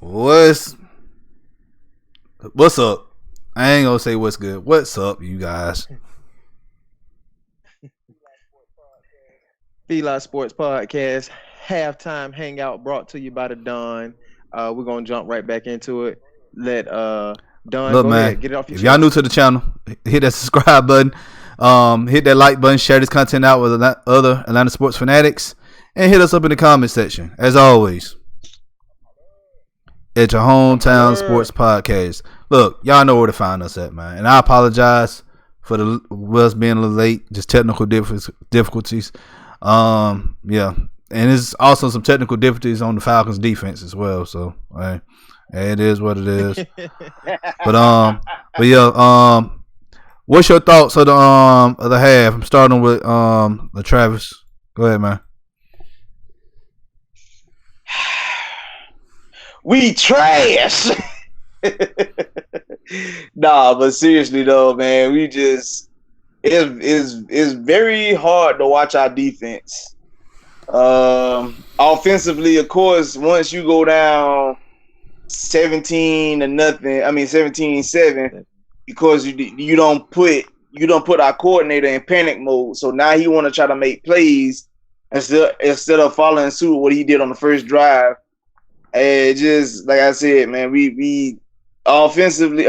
What's up? I ain't gonna say what's good. What's up, you guys? FILA Sports Podcast halftime hangout brought to you by the Don. We're gonna jump right back into it. Let Don Look, go ahead, man. get it off your If y'all new chest. to the channel, hit that subscribe button. Hit that like button. Share this content out with other Atlanta sports fanatics, and hit us up in the comment section. As always, at your hometown Holler. sports podcast. Look, y'all know where to find us at, man. And I apologize for us being a little late. Just technical difficulties. Yeah, and there's also some technical difficulties on the Falcons defense as well. So, hey, it is what it is. But yeah, what's your thoughts of the half? I'm starting with the Travis. Go ahead, man. We trash. Nah, but seriously though, man, we just it's very hard to watch our defense. Offensively, of course, once you go down 17-0, 17-7, because you don't put our coordinator in panic mode. So now he want to try to make plays instead of following suit what he did on the first drive. And just like I said, man, we defensively,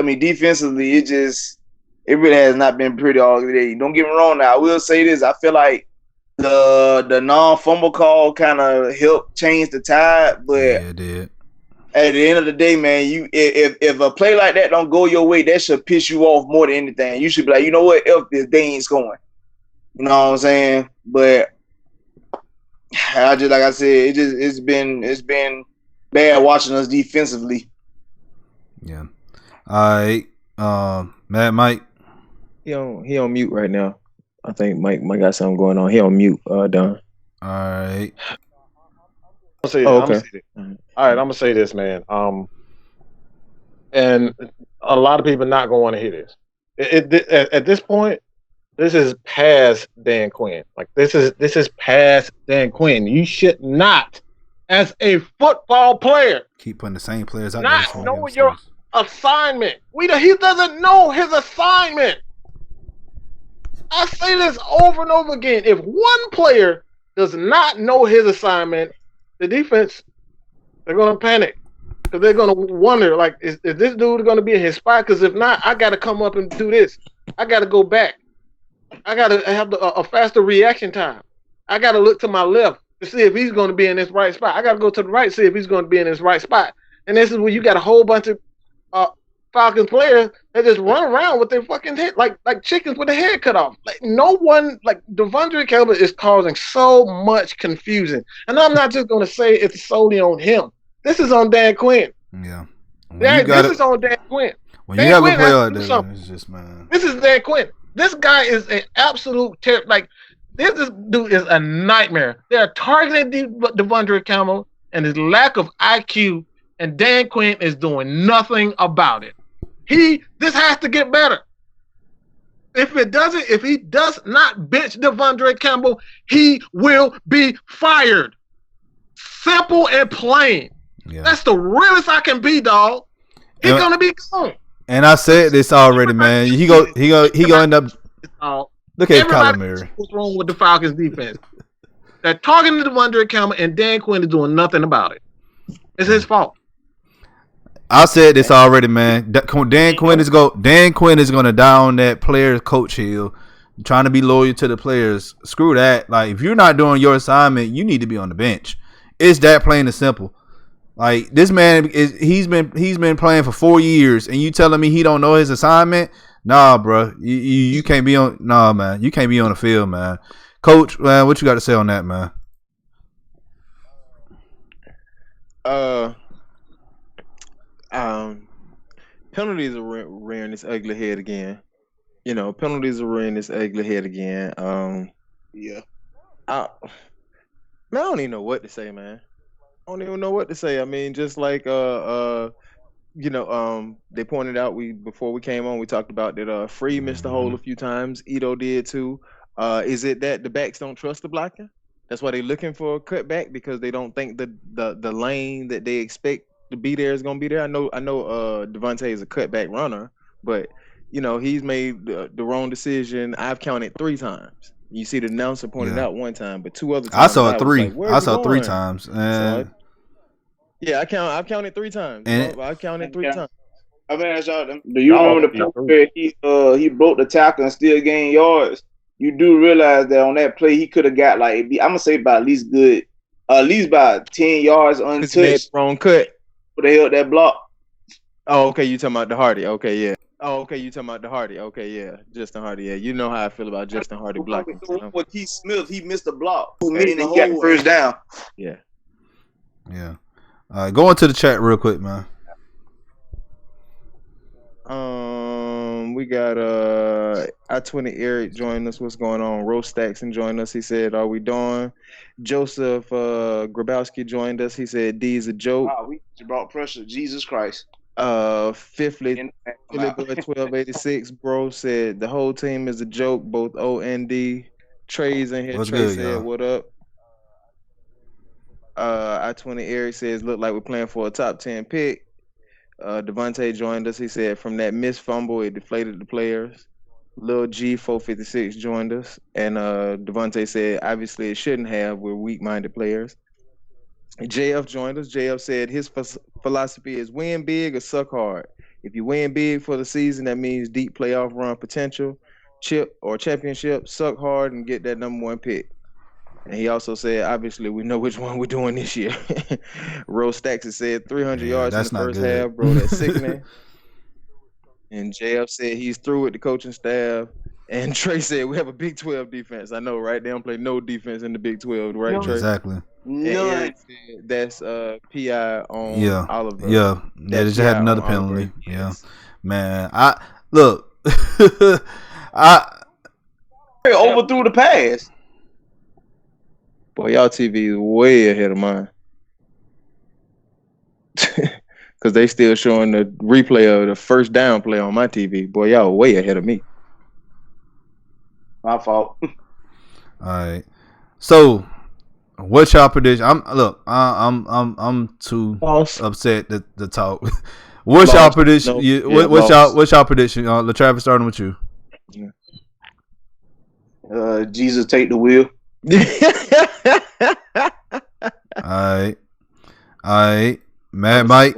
it really has not been pretty all day. Don't get me wrong. Now I will say this: I feel like the non-fumble call kind of helped change the tide, but Yeah, it did. At the end of the day, man, if a play like that don't go your way, that should piss you off more than anything. You should be like, you know what, if this day ain't going, you know what I'm saying? But I just like I said, it's been bad watching us defensively. Yeah. All right. Mike. He on mute right now. I think Mike got something going on. He on mute, Don. All right. Okay. Oh, okay. All right, I'm gonna say this, man. And a lot of people not gonna want to hear this. At this point, this is past Dan Quinn. Like this is past Dan Quinn. You should not, as a football player, Keep putting the same players out not there. know your assignment. He doesn't know his assignment. I say this over and over again. If one player does not know his assignment, the defense, they're going to panic. Because they're going to wonder, like, is this dude going to be in his spot? Because if not, I got to come up and do this. I got to go back. I got to have a faster reaction time. I got to look to my left to see if he's going to be in this right spot. I got to go to the right to see if he's going to be in this right spot. And this is where you got a whole bunch of Falcons players that just run around with their fucking head like chickens with their head cut off. Like no one, like Devondre Campbell is causing so much confusion. And I'm not just gonna say it's solely on him. This is on Dan Quinn. Yeah. This is on Dan Quinn. When Dan you have Quinn a player like has to do that, something. it's just, man. This is Dan Quinn. This guy is an absolute terror. Like this dude is a nightmare. They're targeting Devondre Campbell and his lack of IQ, and Dan Quinn is doing nothing about it. This has to get better. If he does not bench Devondre Campbell, he will be fired. Simple and plain. Yeah. That's the realest I can be, dog. He's gonna be gone. And I said this already, man. He go end up. Look at Kyler Murray. What's wrong with the Falcons defense? They're targeting Devondre Campbell, and Dan Quinn is doing nothing about it. It's his fault. I said this already, man. Dan Quinn is going to die on that player's coach hill, trying to be loyal to the players. Screw that. Like if you're not doing your assignment, you need to be on the bench. It's that plain and simple. Like this man he's been playing for 4 years, and you telling me he don't know his assignment? Nah, bro. You can't be on. Nah, man. You can't be on the field, man. Coach, man, what you got to say on that, man? Penalties are rearing this ugly head again. Penalties are rearing this ugly head again. Yeah. I don't even know what to say, man. I don't even know what to say. I mean, just like they pointed out before we came on, we talked about that Free missed the hole a few times. Ito did too. Is it that the backs don't trust the blocking? That's why they're looking for a cutback, because they don't think the lane that they expect to be there is gonna be there. I know Devontae is a cutback runner, but he's made the wrong decision. I've counted 3 times. You see, the announcer pointed out one time, but 2 other times I saw it 3. Like, I saw 3 times. And I've counted 3 times. I counted 3 times. I mean, do you remember the play where he broke the tackle and still gained yards? You do realize that on that play he could have got I'm gonna say about at least about 10 yards untouched. Wrong cut. But they held that block. Oh, okay. You talking about the Hardy? Okay, yeah. Oh, okay. You talking about the Hardy? Okay, yeah. Justin Hardy. Yeah, you know how I feel about Justin Hardy blocking. With Keith Smith, he missed the block. And then he got the first down. Yeah. Yeah. All right, go into the chat real quick, man. We got I-20 Eric joining us. What's going on? Rose Stackson joined us. He said, "Are we done?" Joseph Grabowski joined us. He said, "D's a joke." Wow, we brought pressure. Jesus Christ. Fifthly, Philly Boy 1286 bro said the whole team is a joke. Both O and D. Trey's in here. What's Trey good, said, y'all? "What up?" I-20 Eric says, "Look like we're playing for a top 10 pick." Devontae joined us. He said, "From that missed fumble, it deflated the players." Lil G 456 joined us, and Devontae said, "Obviously, it shouldn't have. We're weak-minded players." JF joined us. JF said his philosophy is win big or suck hard. If you win big for the season, that means deep playoff run potential, chip or championship. Suck hard and get that number 1 pick. And he also said, obviously, we know which one we're doing this year. Rose Stacks said 300 yards in the first half, bro. That's sickening. And JF said he's through with the coaching staff. And Trey said we have a Big 12 defense. I know, right? They don't play no defense in the Big 12, right, Trey? Exactly. None. That's PI on Oliver. Yeah. They just had another penalty. Yeah. Man, overthrew the pass. Boy, y'all TV is way ahead of mine. Because they still showing the replay of the first down play on my TV. Boy, y'all way ahead of me. My fault. All right. So, what's y'all prediction? I'm too upset to talk. What's y'all prediction? What's y'all prediction? LaTravis, starting with you. Jesus take the wheel. All right. Mad Mike.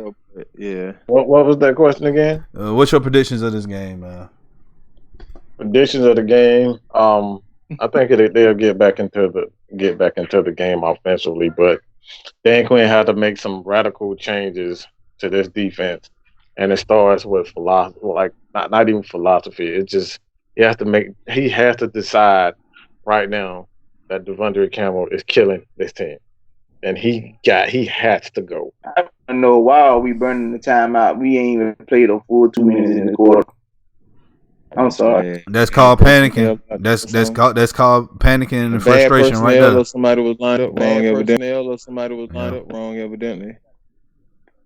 Yeah. What was that question again? What's your predictions of this game, man? Predictions of the game. I think they'll get back into the game offensively, but Dan Quinn had to make some radical changes to this defense, and it starts with philosophy. Like not even philosophy. It's just he has to decide right now that Devondre Campbell is killing this team, and he has to go. I don't know why are we burning the timeout. We ain't even played a full 2 minutes in the quarter. I'm sorry. That's called panicking. That's called panicking and frustration right there. Or somebody was lined up wrong evidently.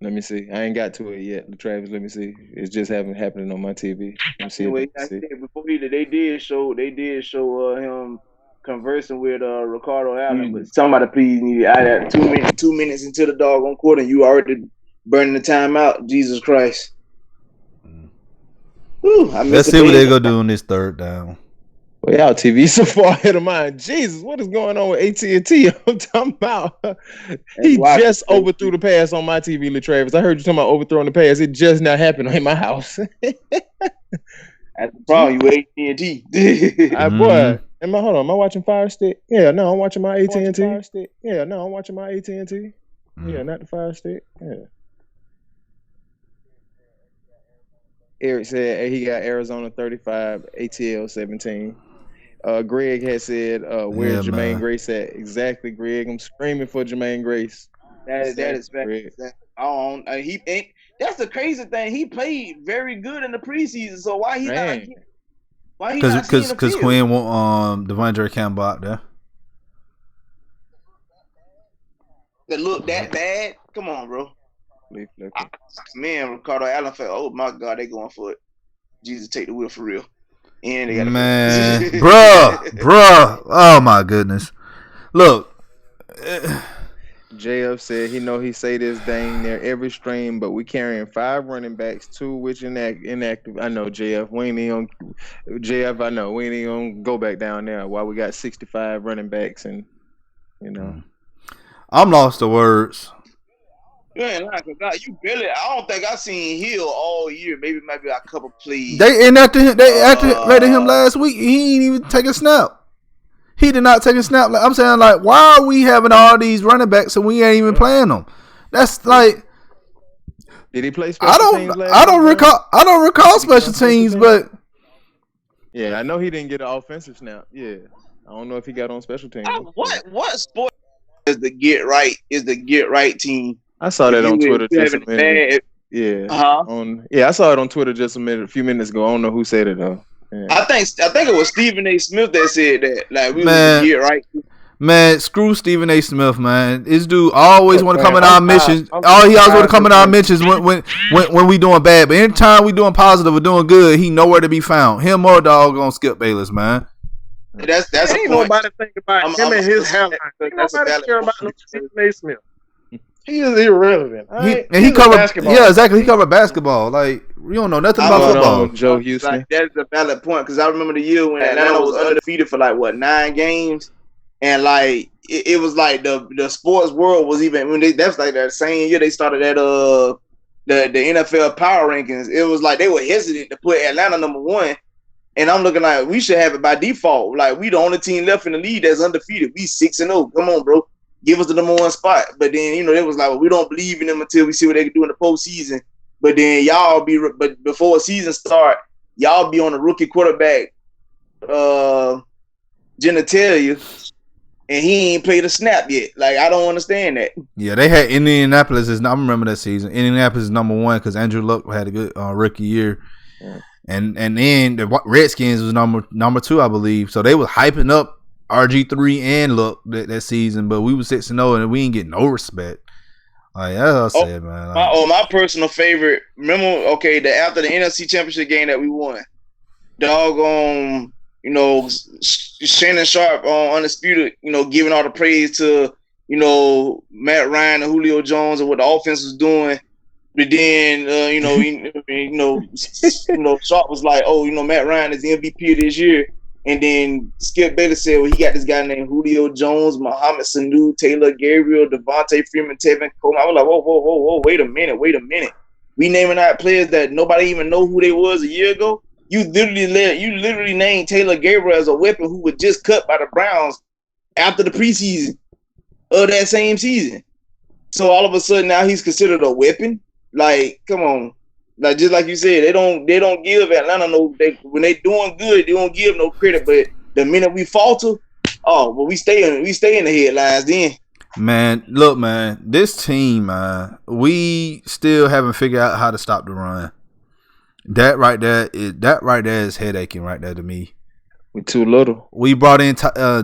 Let me see. I ain't got to it yet, Travis. Let me see. It's just happening on my TV. Let me see. Anyway, before they did show him conversing with Ricardo Allen, but somebody please need out at 2 minutes into the doggone quarter, and you already burning the time out. Jesus Christ. Let's see what they're gonna do on this third down. Well, y'all TV so far ahead of mine. Jesus, what is going on with AT&T? I'm talking about. He just overthrew the pass on my TV, LaTravis. I heard you talking about overthrowing the pass. It just not happened in my house. That's the problem. You AT&T. Boy, hold on. Am I watching Fire Stick? Yeah, no, I'm watching my AT&T. Yeah, no, I'm watching my AT&T. Yeah, not the Fire Stick. Yeah. Eric said he got Arizona 35, ATL 17. Greg had said, where's Jermaine Grace at? Exactly, Greg. I'm screaming for Jermaine Grace. That is that's the crazy thing. He played very good in the preseason. So why he not? Why he not? Because Quinn want Devondre Campbell out there. That look that bad? Come on, bro. Man, Ricardo Allen felt, oh my God, they going for it. Jesus take the wheel for real. And they got bruh. Oh my goodness. Look, JF said he say this dang near every stream, but we carrying 5 running backs, 2 which inactive. I know JF, we ain't even JF. I know we ain't even gonna go back down there while we got 65 running backs, and I'm lost to words. You ain't lying, cause you barely. I don't think I seen Hill all year. Maybe a couple plays. They activated him last week. He ain't even take a snap. He did not take a snap. I'm saying, like, why are we having all these running backs and we ain't even playing them? That's like, did he play special teams last I don't recall special teams, but yeah, I know he didn't get an offensive snap. Yeah, I don't know if he got on special teams. What sport is the get right team? I saw that on Twitter just a minute. I saw it on Twitter just a few minutes ago. I don't know who said it though. Yeah. I think it was Stephen A. Smith that said that. Like, we was get right. Man, screw Stephen A. Smith, man. This dude always want to come in our missions. He always want to come in our missions when we doing bad. But anytime we doing positive or doing good, he nowhere to be found. Him or dog on Skip Bayless, man. That's ain't nobody think about him and his hairline. Ain't nobody care about no Stephen A. Smith. He is irrelevant. He covered basketball. Yeah, exactly. He covered basketball. Like, we don't know nothing about football. Joe Houston. Like, that's a valid point, because I remember the year when Atlanta was undefeated for 9 games, and like it was like the sports world was even when that's like that same year they started at the NFL power rankings. It was like they were hesitant to put Atlanta number 1, and I'm looking like we should have it by default. Like, we the only team left in the league that's undefeated. We 6-0. Come on, bro. Give us the number 1 spot. But then, it was like, well, we don't believe in them until we see what they can do in the postseason. But then but before a season start, y'all be on the rookie quarterback genitalia, and he ain't played a snap yet. Like, I don't understand that. Yeah, they had Indianapolis. I remember that season. Indianapolis is number 1 because Andrew Luck had a good rookie year. Yeah. And then the Redskins was number 2, I believe. So they was hyping up RG3 and Luck that season, but we was 6-0 and we ain't get no respect. Like, that's what I said, man. My personal favorite. Remember, after the NFC Championship game that we won, doggone, Shannon Sharp on Undisputed, giving all the praise to, Matt Ryan and Julio Jones and what the offense was doing. But then, Sharp was like, Matt Ryan is the MVP of this year. And then Skip Bayless said, well, he got this guy named Julio Jones, Mohamed Sanu, Taylor Gabriel, Devontae Freeman, Tevin Coleman. I was like, whoa, wait a minute. We naming out players that nobody even know who they was a year ago. You literally named Taylor Gabriel as a weapon who was just cut by the Browns after the preseason of that same season. So all of a sudden now he's considered a weapon. Like, come on. Like, just like you said, they don't give Atlanta when they doing good, they don't give no credit. But the minute we falter, we stay in the headlines then. Man, look, man, this team, man, we still haven't figured out how to stop the run. That right there is headaching right there to me. We too little. We brought in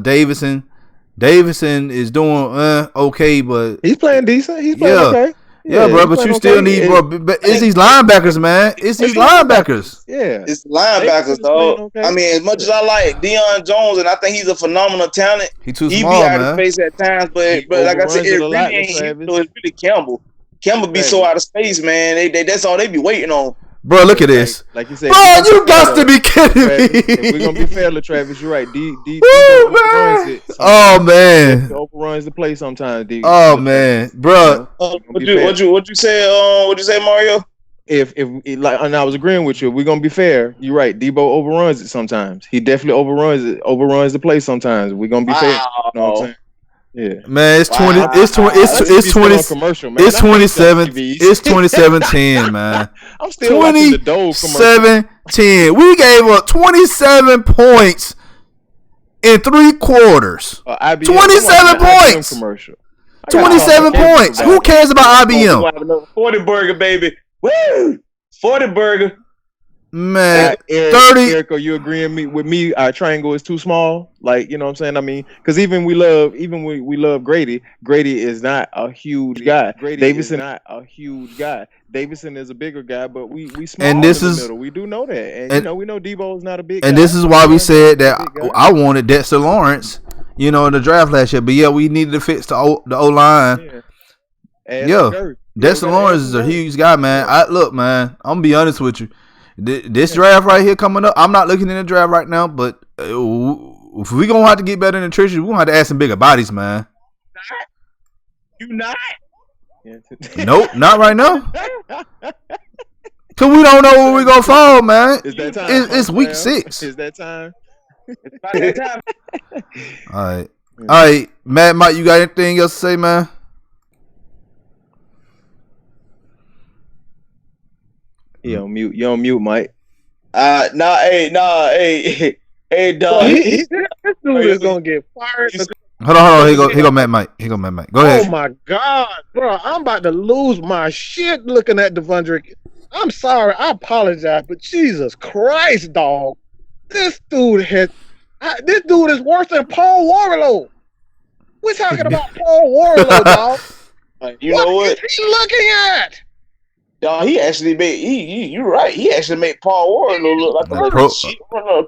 Davison. Davison is doing okay, but he's playing decent. He's playing okay. Yeah, bro, but you still need, bro. But it's these linebackers, man. It's these linebackers. Yeah, it's linebackers, dog. Okay. I mean, as much as I like Deion Jones, and I think he's a phenomenal talent, he too small, man. He be out of space at times, but like I said, it really ain't. It's really Campbell. Campbell be so out of space, man. They that's all they be waiting on. Bro, look at this. Like you said, bro, you got to be kidding me. If we're gonna be fair to Travis, you're right. D overruns it. Oh man, overruns the play sometimes. D. Oh man, bro. What you say? What you say, Mario? If like, and I was agreeing with you. We're gonna be fair. You're right. Debo overruns it sometimes. He definitely overruns the play sometimes. We're gonna be fair. You know what I'm saying? Yeah, man, it's 20. It's 2017, man. I'm still watching the Dole commercial. 2017. We gave up 27 points in 3 quarters. 27 points. 27 points. Who cares about IBM? 40 burger, baby. Woo! 40 burger. Man, Eric, are you agreeing with me? Our triangle is too small. Like, you know what I'm saying? I mean, because we love Grady. Grady is not a huge guy. Davison is not a huge guy. Davison is a bigger guy, but we small in the middle. We do know that, and we know Debo is not a big guy. And this is why we said that I wanted Dexter Lawrence, in the draft last year. But yeah, we needed to fix the O line. Yeah. Add Yeah. some girth. Dexter Lawrence is a huge guy, man. Look, man, I'm gonna be honest with you. This draft right here coming up, I'm not looking in the draft right now, but if we gonna have to get better in the trenches, we gonna have to add some bigger bodies, man. You not? Nope, not right now. Cause we don't know where we gonna fall, man. Is that time? It's week 6. Is that time? It's about that time. All right, Matt, Mike, you got anything else to say, man? You on mute. You on mute, Mike. Hey, dog. This dude is gonna get fired. Hold on. Here go Matt, Mike. Go ahead. Oh my God, bro! I'm about to lose my shit looking at Devondre. I'm sorry. I apologize, but Jesus Christ, dog! This dude is worse than Paul Warlow. We're talking about Paul Warlow, dog. You know what? What is he looking at? Dog, he actually made you're right. He actually made Paul Warren look like a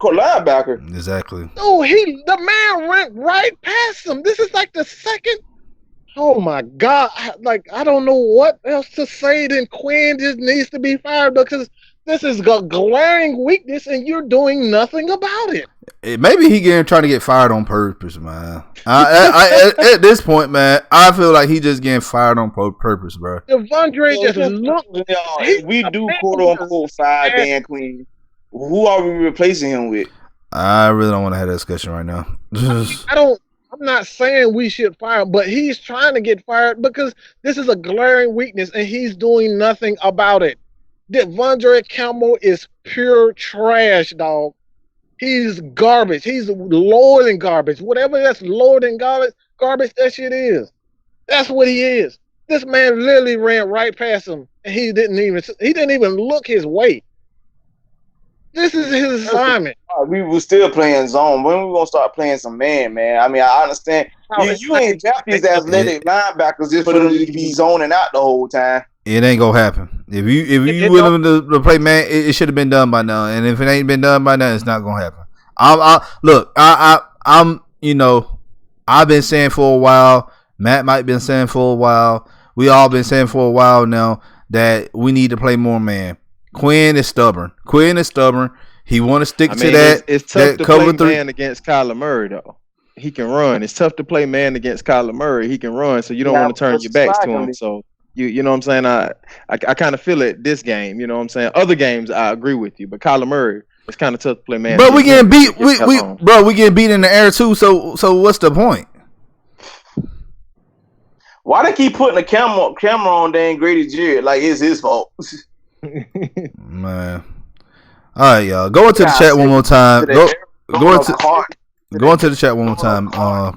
linebacker. Exactly. Oh, the man went right past him. This is like the second. Oh my God! Like I don't know what else to say. Then Quinn just needs to be fired because this is a glaring weakness, and you're doing nothing about it. Maybe he trying to get fired on purpose, man. At this point, man, I feel like he just getting fired on purpose, bro. Devondre just look. If we do quote unquote fire Dan Quinn, who are we replacing him with? I really don't want to have that discussion right now. I'm not saying we should fire him, but he's trying to get fired because this is a glaring weakness, and he's doing nothing about it. Devondre Campbell is pure trash, dog. He's garbage. He's lower than garbage. Whatever that's lower than garbage, that shit is. That's what he is. This man literally ran right past him, and he didn't even look his way. This is his assignment. We were still playing zone. When we gonna start playing some man? I mean, I understand. You ain't draft these athletic linebackers just for them to be zoning out the whole time. It ain't gonna happen. If you willing to play man, it should have been done by now. And if it ain't been done by now, it's not gonna happen. I'm I've been saying for a while. Matt might been saying for a while. We all been saying for a while now that we need to play more man. Quinn is stubborn. He want to stick to that. It's tough to play man against Kyler Murray, though. He can run. It's tough to play man against Kyler Murray. He can run, so you don't want to turn your backs to him. So you know what I'm saying? I kind of feel it this game. You know what I'm saying? Other games I agree with you, but Kyler Murray, it's kind of tough to play man. But we getting beat. We getting beat in the air too. So what's the point? Why they keep putting a camera on Dan Grady's Jared like it's his fault? Man. All right, y'all. Go into the chat one more time. Go into the chat one more time,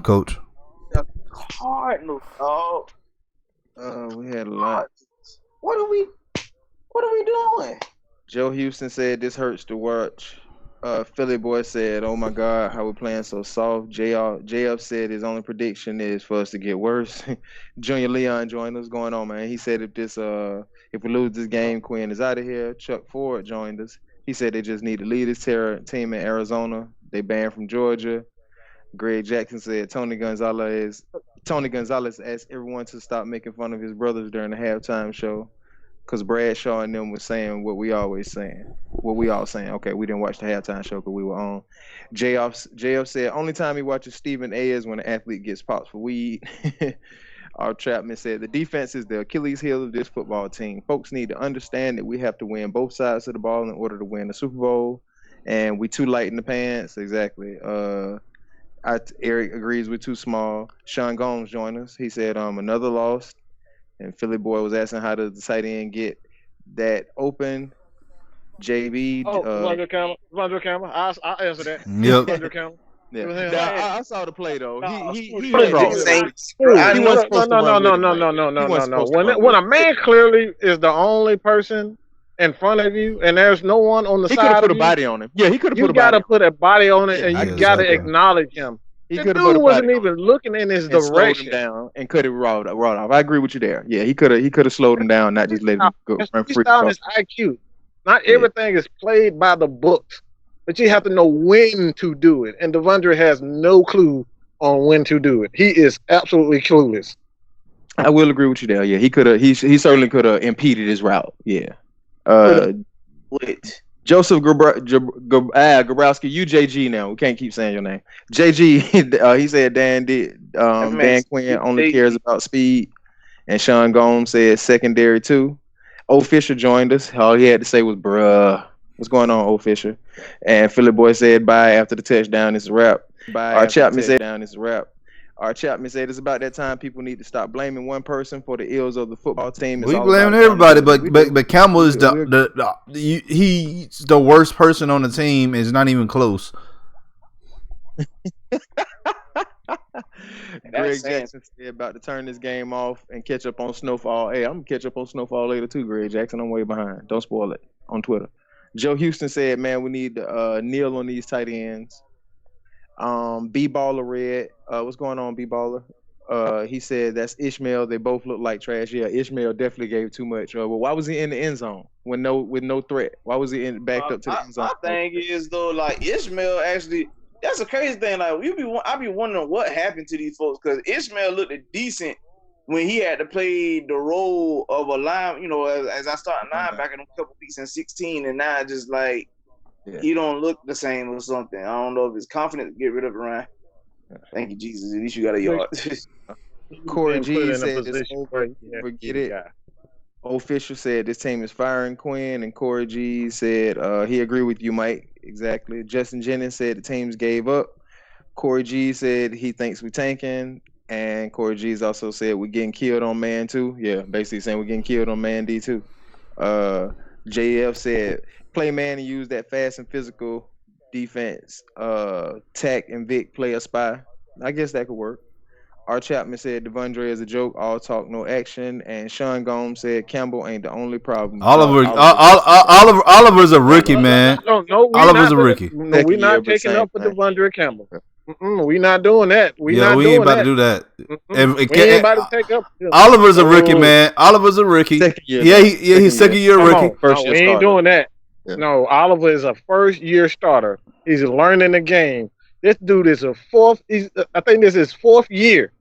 Coach. Cardinals, dog. We had a lot. What are we doing? Joe Houston said this hurts to watch. Philly boy said, "Oh my God, how we playing so soft." JF said his only prediction is for us to get worse. Junior Leon joined us. Going on, man. He said if we lose this game, Quinn is out of here. Chuck Ford joined us. He said they just need to lead his team in Arizona. They banned from Georgia. Greg Jackson said Tony Gonzalez asked everyone to stop making fun of his brothers during the halftime show. Because Bradshaw and them was saying what we all saying. Okay, we didn't watch the halftime show because we were on. JF said only time he watches Stephen A is when an athlete gets popped for weed. Our Chapman said the defense is the Achilles heel of this football team. Folks need to understand that we have to win both sides of the ball in order to win the Super Bowl. And we too light in the pants. Exactly. Eric agrees we're too small. Sean Gomes joined us. He said another loss. And Philly boy was asking how does the tight end get that open. JB. Devondre Campbell. I'll answer that. Yep. Devondre Campbell. Yeah. I saw the play though. He No. When a man clearly is the only person in front of you, and there's no one on the side, he could have put a body on him. Yeah, he could have. You got to put a body on it, and you got to acknowledge him. The dude wasn't even looking in his direction. Him down and could have rolled off. I agree with you there. Yeah, he could have slowed him down, not just let him go run free. His IQ. Not everything is played by the books, but you have to know when to do it. And Devondre has no clue on when to do it. He is absolutely clueless. I will agree with you there. Yeah, he could have. He certainly could have impeded his route. Yeah. What? Joseph Gabrowski, you JG now. We can't keep saying your name. JG, he said Dan Quinn only cares about speed. And Sean Gomes said secondary too. O Fisher joined us. All he had to say was bruh. What's going on, O Fisher? And Philly Boy said bye after the touchdown. It's a wrap. Our Chapman said it's about that time people need to stop blaming one person for the ills of the football team. We blaming everybody, but Campbell is he's the worst person on the team. Is not even close. Greg Jackson said about to turn this game off and catch up on Snowfall. Hey, I'm gonna catch up on Snowfall later too, Greg Jackson. I'm way behind. Don't spoil it on Twitter. Joe Houston said, man, we need to kneel on these tight ends. B-Baller Red. What's going on, B-Baller? He said that's Ishmael. They both look like trash. Yeah, Ishmael definitely gave too much. Well, why was he in the end zone with no threat? Why was he backed up to the end zone? My thing is though, like Ishmael actually, that's a crazy thing. Like I be wondering what happened to these folks because Ishmael looked decent when he had to play the role of a line. You know, as I started linebacker a couple weeks in 16, and now just like. Yeah. He don't look the same or something. I don't know if it's confident to get rid of it, Ryan. Thank you, Jesus. At least you got a yard. Corey G said this over. Forget it. Official said this team is firing Quinn, and Corey G said he agreed with you, Mike. Exactly. Justin Jennings said the teams gave up. Corey G said he thinks we're tanking, and Corey G's also said we're getting killed on man too. Yeah, basically saying we're getting killed on man D too. JF said play man and use that fast and physical defense. Tack and Vic play a spy. I guess that could work. R. Chapman said Devondre is a joke, all talk, no action. And Sean Gomes said Campbell ain't the only problem. Oliver's a rookie, man. No, Oliver's a rookie. No, we're not taking up for Devondre Campbell. We're not doing that. We ain't about to do that. We ain't about to take up. Oliver's a rookie, man. Oliver's a rookie. He's second year rookie. We ain't doing that. Yeah. No, Oliver is a first-year starter. He's learning the game. This dude is I think this is his fourth year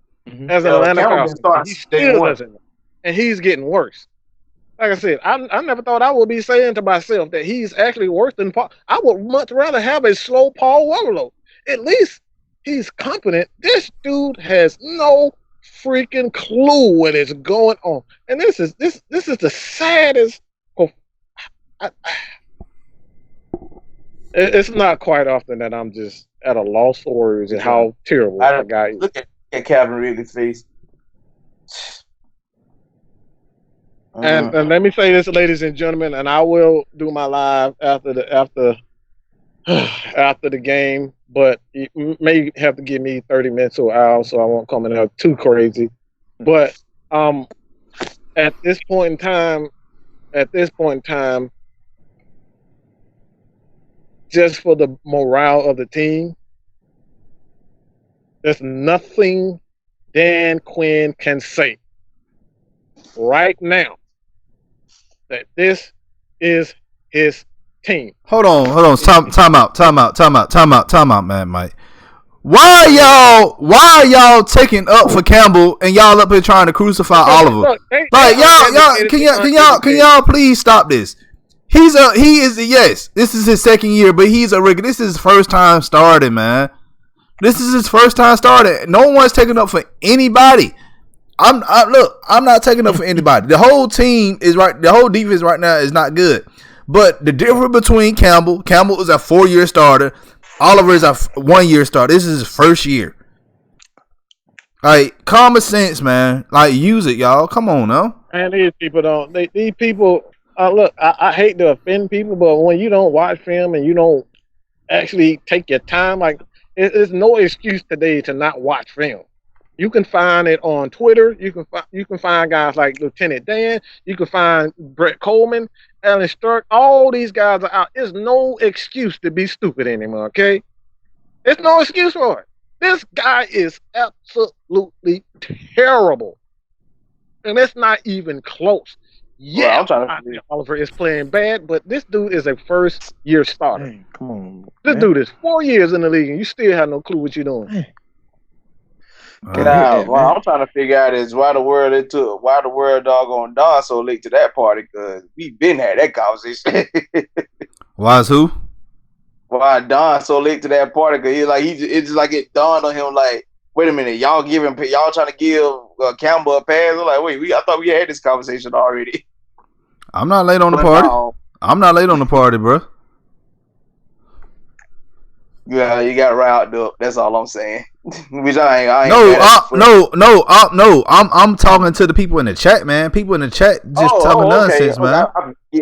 as an Atlanta Falcon. He still doesn't, and he's getting worse. Like I said, I never thought I would be saying to myself that he's actually worse than Paul. I would much rather have a slow Paul Warlow. At least he's competent. This dude has no freaking clue what is going on, and this is the saddest. It's not quite often that I'm just at a loss for words and how terrible that guy is. Look at Calvin Ridley's face. And let me say this, ladies and gentlemen, and I will do my live after the game, but you may have to give me 30 minutes or an hour so I won't come in out too crazy. But at this point in time, just for the morale of the team, there's nothing Dan Quinn can say right now that this is his team. Hold on. Time out, man, Mike. Why are y'all taking up for Campbell and y'all up here trying to crucify Oliver? Can y'all please stop this? Yes, this is his second year, but he's a rookie. This is his first time starting, man. This is his first time starting. No one's taking up for anybody. I'm not taking up for anybody. The whole team is right. The whole defense right now is not good. But the difference between Campbell is a 4-year starter. Oliver is a 1-year starter. This is his first year. Like, common sense, man. Like, use it, y'all. Come on, now. And these people don't. These people. Look, I hate to offend people, but when you don't watch film and you don't actually take your time, like, there's no excuse today to not watch film. You can find it on Twitter. You can find guys like Lieutenant Dan. You can find Brett Coleman, Alan Stark. All these guys are out. There's no excuse to be stupid anymore, okay? There's no excuse for it. This guy is absolutely terrible. And it's not even close. Yeah, Oliver is playing bad, but this dude is a first-year starter. Hey, come on, this dude is 4 years in the league, and you still have no clue what you're doing. Hey. Now, what I'm trying to figure out is why the world doggone Don so late to that party, because we been had that conversation. Why is who? Why Don so late to that party? Because it's just like it dawned on him like, wait a minute, y'all trying to give Campbell a pass? I'm like, wait, I thought we had this conversation already. I'm not late on the party. I'm not late on the party, bro. Yeah, you got riled up. That's all I'm saying. Which I ain't no. I'm talking to the people in the chat, man. People in the chat just talking nonsense, man.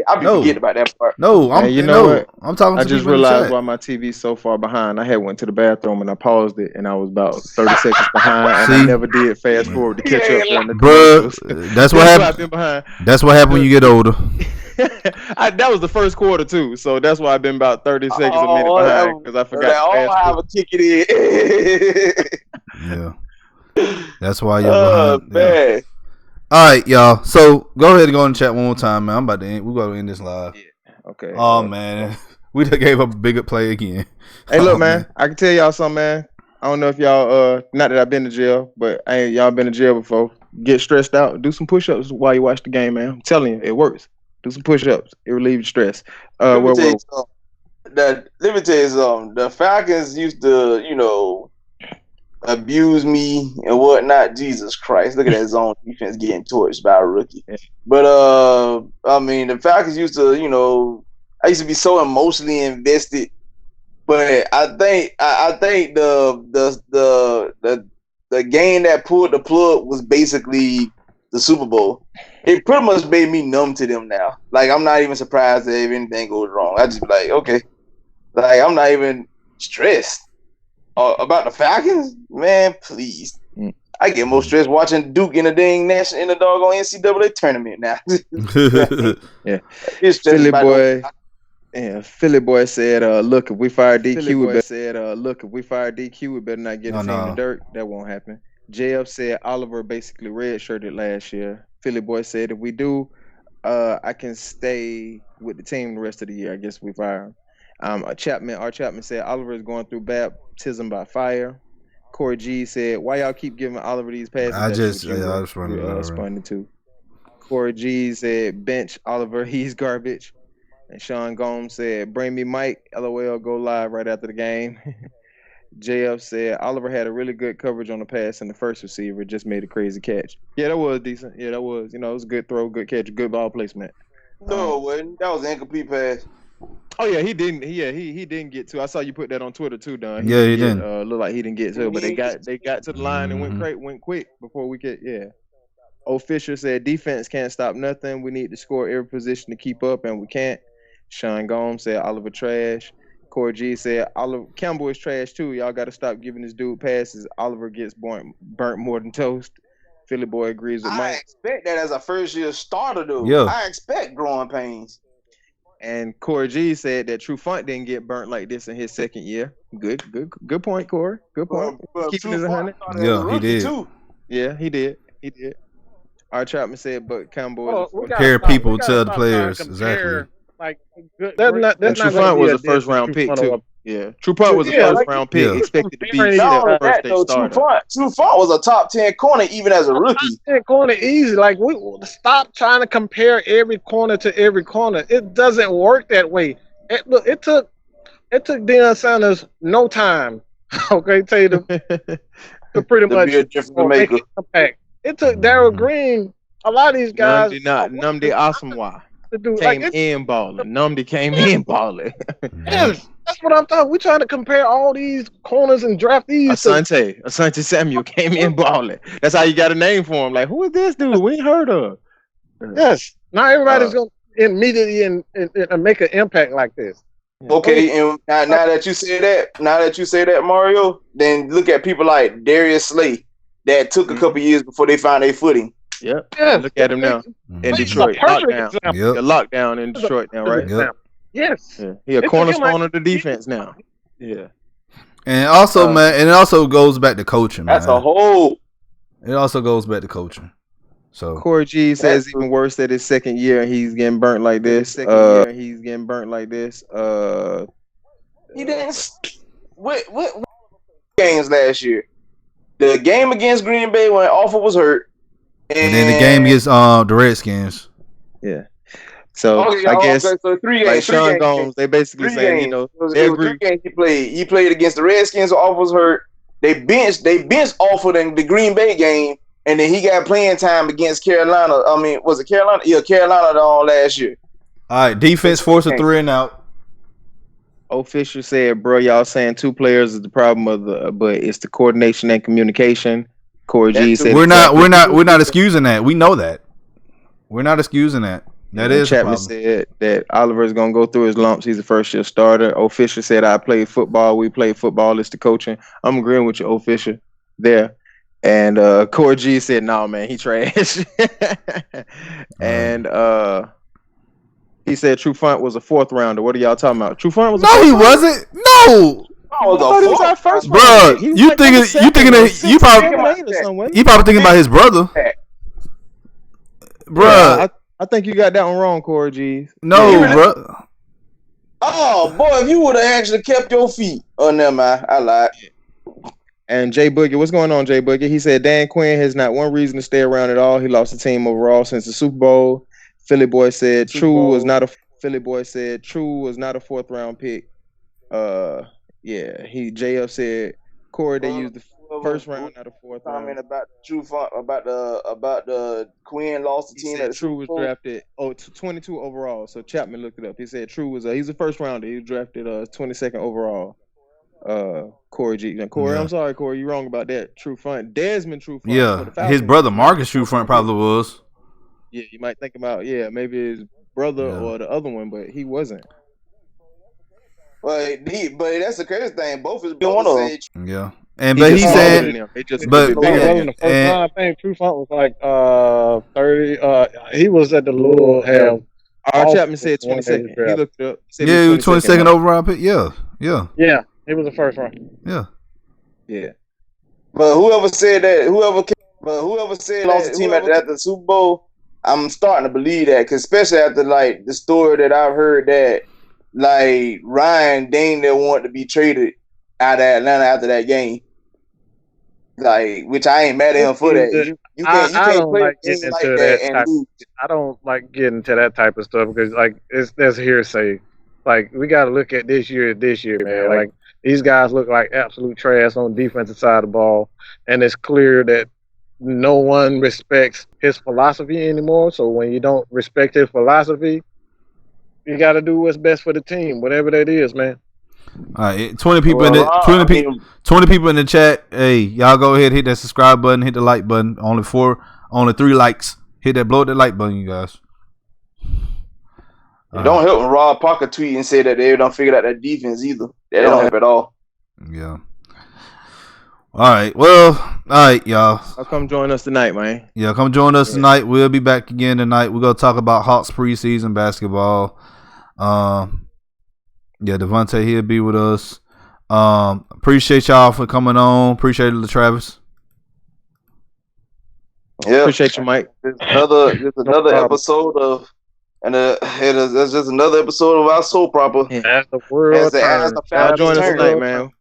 I be forgetting about that part. No, what? I'm talking to I just people in the realized chat. why my TV's so far behind. I had went to the bathroom and I paused it, and I was about 30 seconds behind, and I never did fast forward to catch up during the commercials. That's what happened. I've been behind. That's what happened when you get older. That was the first quarter too, so that's why I've been about 30 seconds a minute behind because I forgot. I have a ticket in. Yeah, that's why you're behind. Man. Yeah. All right, y'all. So go ahead and go in the chat one more time, man. I'm about to end. We're gonna end this live. Yeah. Okay. Oh man, we just gave up a bigger play again. Hey, look, man. I can tell y'all something, man. I don't know if y'all not that I've been to jail, but y'all been to jail before. Get stressed out, do some push-ups while you watch the game, man. I'm telling you, it works. Do some push-ups. It relieves stress. Let me tell you something. The Falcons used to, abuse me and whatnot. Jesus Christ. Look at that zone defense getting torched by a rookie. But the Falcons used to, I used to be so emotionally invested. But I think the game that pulled the plug was basically the Super Bowl. It pretty much made me numb to them now. Like, I'm not even surprised if anything goes wrong. I just be like, okay. Like, I'm not even stressed about the Falcons. Man, please. I get more stressed watching Duke in the doggone NCAA tournament now. Yeah. Philly boy. Yeah, Philly boy said, look, if we fire DQ, we better not get a team to dirt. That won't happen. JF said Oliver basically redshirted last year. Philly boy said, if we do, I can stay with the team the rest of the year. I guess we fire him. R. Chapman said Oliver is going through baptism by fire. Corey G said, why y'all keep giving Oliver these passes? I was responding to. Corey G said, bench Oliver, he's garbage. And Sean Gomes said, bring me Mike. LOL, go live right after the game. JF said, Oliver had a really good coverage on the pass, and the first receiver just made a crazy catch. Yeah, that was decent. Yeah, that was. It was a good throw, good catch, good ball placement. No, it wasn't. That was an incomplete pass. Oh yeah, he didn't. He didn't get to. I saw you put that on Twitter too, Don. He didn't. Look like he didn't get to, but they got to the line and went quick before we could. Yeah. O. Fisher said defense can't stop nothing. We need to score every position to keep up, and we can't. Sean Gomes said Oliver trash. Corey G said Oliver Campbell is trash too. Y'all got to stop giving this dude passes. Oliver gets burnt more than toast. Philly boy agrees with Mike. I expect that as a first year starter, though. Yeah. I expect growing pains. And Corey G said that True Font didn't get burnt like this in his second year. Good point, Corey. Good point. Keeping it 100. Yeah, he did. Too. Yeah, he did. R. Chapman said, but Campbell compare people to the players. Exactly. Like that's not True Font was a first round pick too. Yeah, True Font was a first round pick. Expected to be that first day starter. True Font was a top 10 corner even as a rookie. Top 10 corner easy. Like we stop trying to compare every corner to every corner. It doesn't work that way. It took Deion Sanders no time. Okay, tell you to pretty much be a difference maker. Impact. It took Darryl Green. A lot of these guys. Numdi Asamoah. In balling. Numdi came in balling. Yes, that's what I'm talking. We're trying to compare all these corners and draftees. Asante Samuel came in balling. That's how you got a name for him. Like, who is this dude? We ain't heard of. Yes. Now everybody's going to immediately and make an impact like this. Okay, and now that you say that, Mario, then look at people like Darius Slay that took a couple years before they found their footing. Yep. Yeah. Look at him now in Detroit. Lockdown in Detroit now, right? Yep. Yes. Yeah. He a cornerstone of the defense now. Yeah. And also, man, and it also goes back to coaching, man. That's a whole. It also goes back to coaching. So Corey G says even worse that his second year he's getting burnt like this. He didn't. What games last year? the game against Green Bay when Alpha was hurt, And then the game against the Redskins. Yeah. So Okay, I guess so 3 games. like 3 Sean games. Gomes, they basically 3 saying, games. you know, It was every 3 games he played. He played against the Redskins. Alpha was hurt. They benched Alpha in the Green Bay game, and then he got playing time against Carolina. I mean, was it Carolina? Yeah, Carolina last year. All right, defense force a 3 and out. Fisher said, bro, y'all saying 2 players is the problem but it's the coordination and communication. Corey G said We're not excusing that. We know that. We're not excusing that. That is Chapman the problem. said that Oliver's gonna go through his lumps. He's a first year starter. Fisher said, I played football. We played football. It's the coaching. I'm agreeing with you, Fisher, there. And Corey G said, no, man, he trash. And he said True Font was a 4th rounder. What are y'all talking about? True Font was he wasn't. No. I thought he was our first Bro, rounder. you probably thinking about his brother. Bro. Yeah, I think you got that one wrong, Corey G. No, bro. Oh boy, if you would have actually kept your feet. Oh, never mind. I lied. And Jay Boogie, what's going on, Jay Boogie? He said Dan Quinn has not one reason to stay around at all. He lost the team overall since the Super Bowl. Philly Boy said True was not a 4th round pick. JF said Corey, they used the 1st round, not a 4th round. Comment about True about the Quinn lost the team. That True was drafted 22 overall. So Chapman looked it up. He said True was he's a 1st rounder. He was drafted 22nd overall. Corey G. Now, Corey, I'm sorry, Corey, you're wrong about that. True Front, Desmond True Front. Yeah, his brother Marcus True Front probably was. Yeah, you might think about maybe his brother or the other one, but he wasn't. But that's the crazy thing. Both his brothers said. Yeah. But he said, I think True Font was like 30. He was at the little half. Our Chapman said 22nd. He looked it up. He was 22nd overall pick. Yeah. He was the 1st round. Yeah. But whoever said lost the team after the Super Bowl, I'm starting to believe that, cause especially after like the story that I've heard that like Ryan Daniel wanted to be traded out of Atlanta after that game. Like, which I ain't mad at him for that. You can't play like that and lose. I don't like getting into that type of stuff because like that's hearsay. Like we got to look at this year, man. Like these guys look like absolute trash on the defensive side of the ball, and it's clear that no one respects his philosophy anymore. So when you don't respect his philosophy, you got to do what's best for the team, whatever that is, man. All right, 20 people in the 20 people in the chat. Hey, y'all go ahead, hit that subscribe button, hit the like button. Only 3 likes. Hit that, blow that like button, you guys. It don't help when Rob Parker tweet and say that they don't figure out that defense either. That don't help at all. Yeah. All right. Well, all right, y'all. I'll come join us tonight, man. Yeah, come join us tonight. We'll be back again tonight. We're gonna talk about Hawks preseason basketball. Devontae, he'll be with us. Appreciate y'all for coming on. Appreciate it, Travis. Yeah, appreciate you, Mike. There's another episode of, and there's just another episode of our soap opera. As the world turns. Y'all join us tonight, man.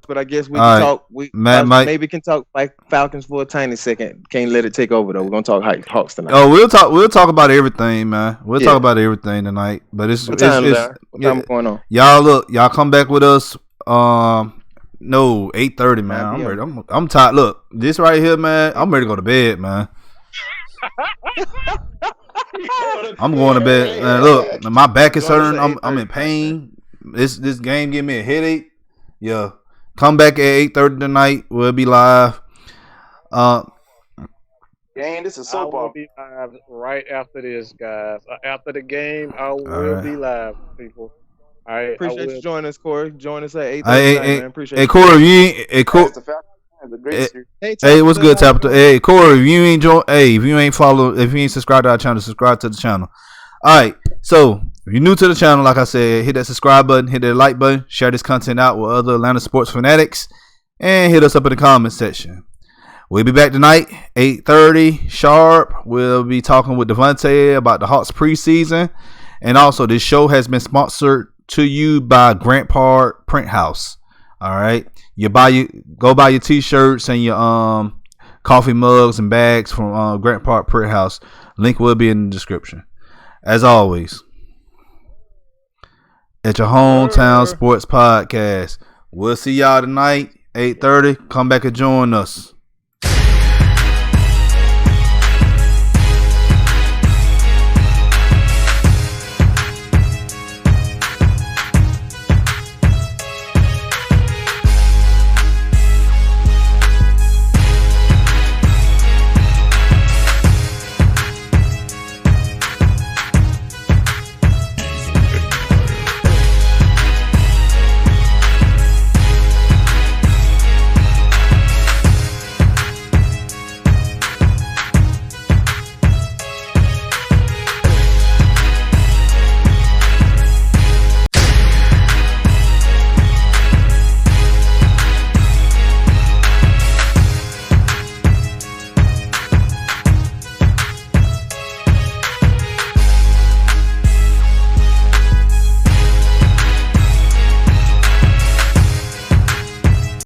But I guess we can talk. Maybe can talk like Falcons for a tiny second. Can't let it take over though. We're gonna talk Hawks tonight. Oh, we'll talk about everything, man. We'll talk about everything tonight. But what time going on? Y'all come back with us. No, 8:30, man. I'm ready. I'm tired. Look, this right here, man. I'm ready to go to bed, man. I'm going to bed. Man, look, my back is hurting. I'm in pain. This game gave me a headache. Yeah. Come back at 8:30 tonight. We'll be live. Gang, this is soap opera. I will be live right after this, guys. After the game, I will be live, people. All right. Appreciate you joining us, Corey. Join us at 8:30 man. Appreciate it. Hey, Corey, Hey, what's good, Tabitha? Hey, Corey, if you ain't subscribed to our channel, subscribe to the channel. All right, so if you're new to the channel, like I said, hit that subscribe button, hit that like button, share this content out with other Atlanta sports fanatics, and hit us up in the comment section. We'll be back tonight, 8:30 sharp. We'll be talking with Devontae about the Hawks preseason, and also this show has been sponsored to you by Grant Park Print House. All right. Go buy your t-shirts and your coffee mugs and bags from Grant Park Print House. Link will be in the description. As always, at your hometown sports podcast. We'll see y'all tonight, 8:30. Come back and join us.